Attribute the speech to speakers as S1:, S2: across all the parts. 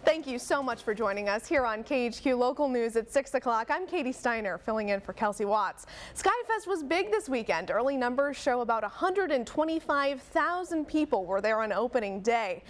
S1: Thank you so much for joining us here on KHQ Local News at 6 o'clock. I'm Katie Steiner, filling in for Kelsey Watts. Skyfest was big this weekend. Early numbers show about 125,000 people were there on opening day.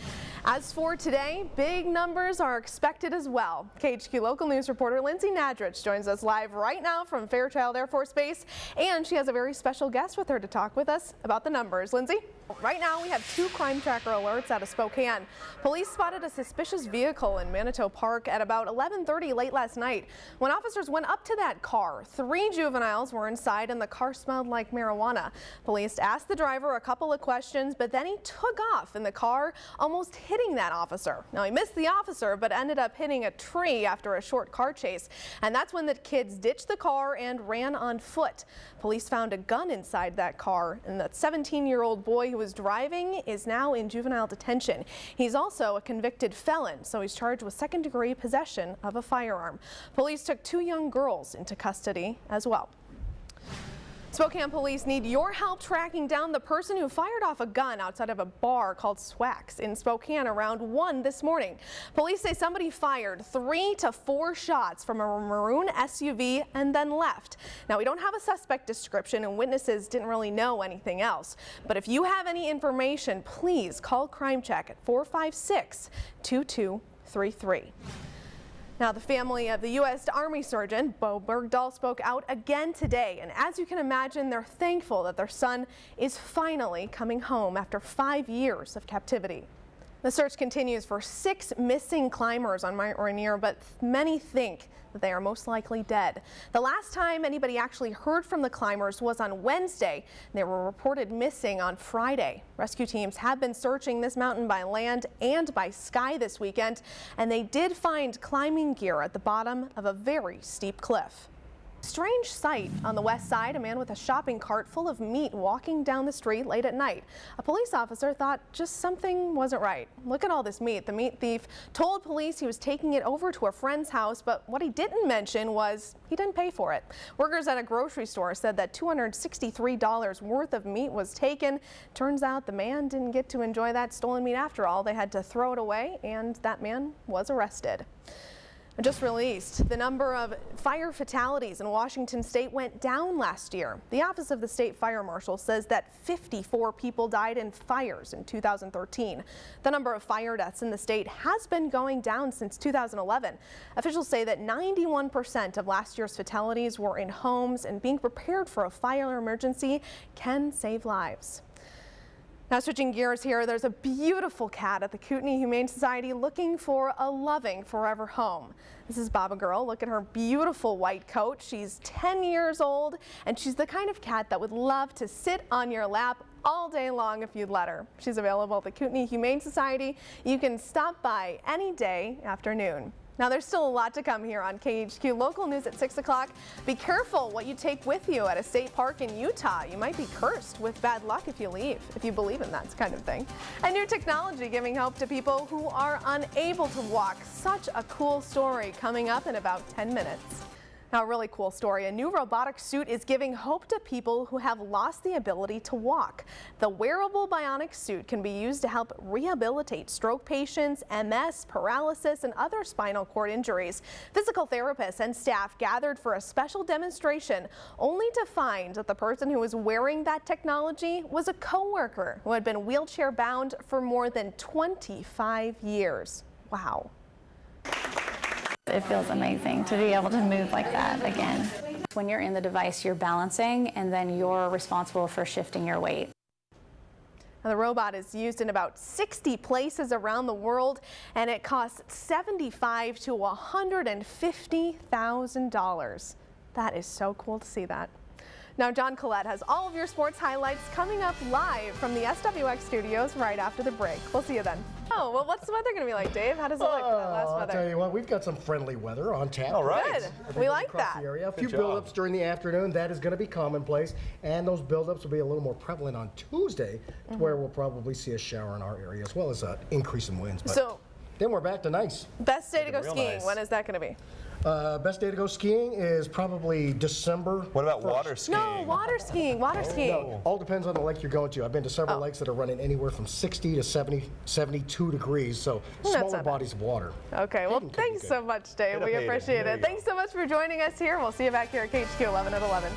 S1: As for today, big numbers are expected as well. KHQ Local News reporter Lindsay Nadrich joins us live right now from Fairchild Air Force Base, and she has a very special guest with her to talk with us about the numbers. Lindsay? Right now we have 2 crime tracker alerts out of Spokane. Police spotted a suspicious vehicle in Manitou Park at about 11:30 late last night. When officers went up to that car, 3 juveniles were inside and the car smelled like marijuana. Police asked the driver a couple of questions, but then he took off in the car, almost hitting that officer. Now he missed the officer, but ended up hitting a tree after a short car chase. And that's when the kids ditched the car and ran on foot. Police found a gun inside that car, and that 17-year-old boy who was driving is now in juvenile detention. He's also a convicted felon, so he's charged with second-degree possession of a firearm. Police took 2 young girls into custody as well. Spokane police need your help tracking down the person who fired off a gun outside of a bar called Swax in Spokane around 1 this morning. Police say somebody fired 3 to 4 shots from a maroon SUV and then left. Now, we don't have a suspect description and witnesses didn't really know anything else. But if you have any information, please call Crime Check at 456-2233. Now, the family of the U.S. Army surgeon, Bo Bergdahl, spoke out again today. And as you can imagine, they're thankful that their son is finally coming home after 5 years of captivity. The search continues for 6 missing climbers on Mount Rainier, but many think that they are most likely dead. The last time anybody actually heard from the climbers was on Wednesday. They were reported missing on Friday. Rescue teams have been searching this mountain by land and by sky this weekend, and they did find climbing gear at the bottom of a very steep cliff. Strange sight on the west side, a man with a shopping cart full of meat walking down the street late at night. A police officer thought just something wasn't right. Look at all this meat. The meat thief told police he was taking it over to a friend's house, but what he didn't mention was he didn't pay for it. Workers at a grocery store said that $263 worth of meat was taken. Turns out the man didn't get to enjoy that stolen meat after all. They had to throw it away, and that man was arrested. Just released, the number of fire fatalities in Washington state went down last year. The Office of the State Fire Marshal says that 54 people died in fires in 2013. The number of fire deaths in the state has been going down since 2011. Officials say that 91% of last year's fatalities were in homes, and being prepared for a fire emergency can save lives. Now, switching gears here, there's a beautiful cat at the Kootenai Humane Society looking for a loving forever home. This is Baba Girl. Look at her beautiful white coat. She's 10 years old, and she's the kind of cat that would love to sit on your lap all day long if you'd let her. She's available at the Kootenai Humane Society. You can stop by any day afternoon. Now, there's still a lot to come here on KHQ Local News at 6 o'clock. Be careful what you take with you at a state park in Utah. You might be cursed with bad luck if you leave, if you believe in that kind of thing. And new technology giving hope to people who are unable to walk. Such a cool story coming up in about 10 minutes. Now, a really cool story. A new robotic suit is giving hope to people who have lost the ability to walk. The wearable bionic suit can be used to help rehabilitate stroke patients, MS, paralysis, and other spinal cord injuries. Physical therapists and staff gathered for a special demonstration, only to find that the person who was wearing that technology was a coworker who had been wheelchair bound for more than 25 years. Wow.
S2: It feels amazing to be able to move like that again.
S3: When you're in the device, you're balancing, and then you're responsible for shifting your weight.
S1: Now, the robot is used in about 60 places around the world, and it costs $75,000 to $150,000. That is so cool to see that. Now, John Collette has all of your sports highlights coming up live from the SWX studios right after the break. We'll see you then. Oh, well, what's the weather going to be like, Dave? How does it look for that last weather?
S4: I'll tell you what, we've got some friendly weather on tap.
S5: All right.
S1: Good. We like that.
S4: The area. A few buildups during the afternoon. That is going to be commonplace. And those buildups will be a little more prevalent on Tuesday, to where we'll probably see a shower in our area, as well as an increase in winds. But then we're back to nice.
S1: Best day to go
S5: Real
S1: skiing.
S5: nice.
S1: When is that going to be?
S4: Best day to go skiing is probably December.
S5: What about
S4: 1st.
S5: water skiing?
S1: No, water skiing, water skiing.
S4: No, all depends on the lake you're going to. I've been to several lakes that are running anywhere from 60 to 70, 72 degrees, so
S1: That's
S4: smaller
S1: not bad.
S4: bodies of water.
S1: Okay, well,
S4: Hayden could be
S1: thanks
S4: good.
S1: so much, Dave.
S5: Hit up
S1: We
S5: Hayden.
S1: appreciate
S5: There
S1: it.
S5: you go.
S1: Thanks so much for joining us here. We'll see you back here at KHQ 11 at 11.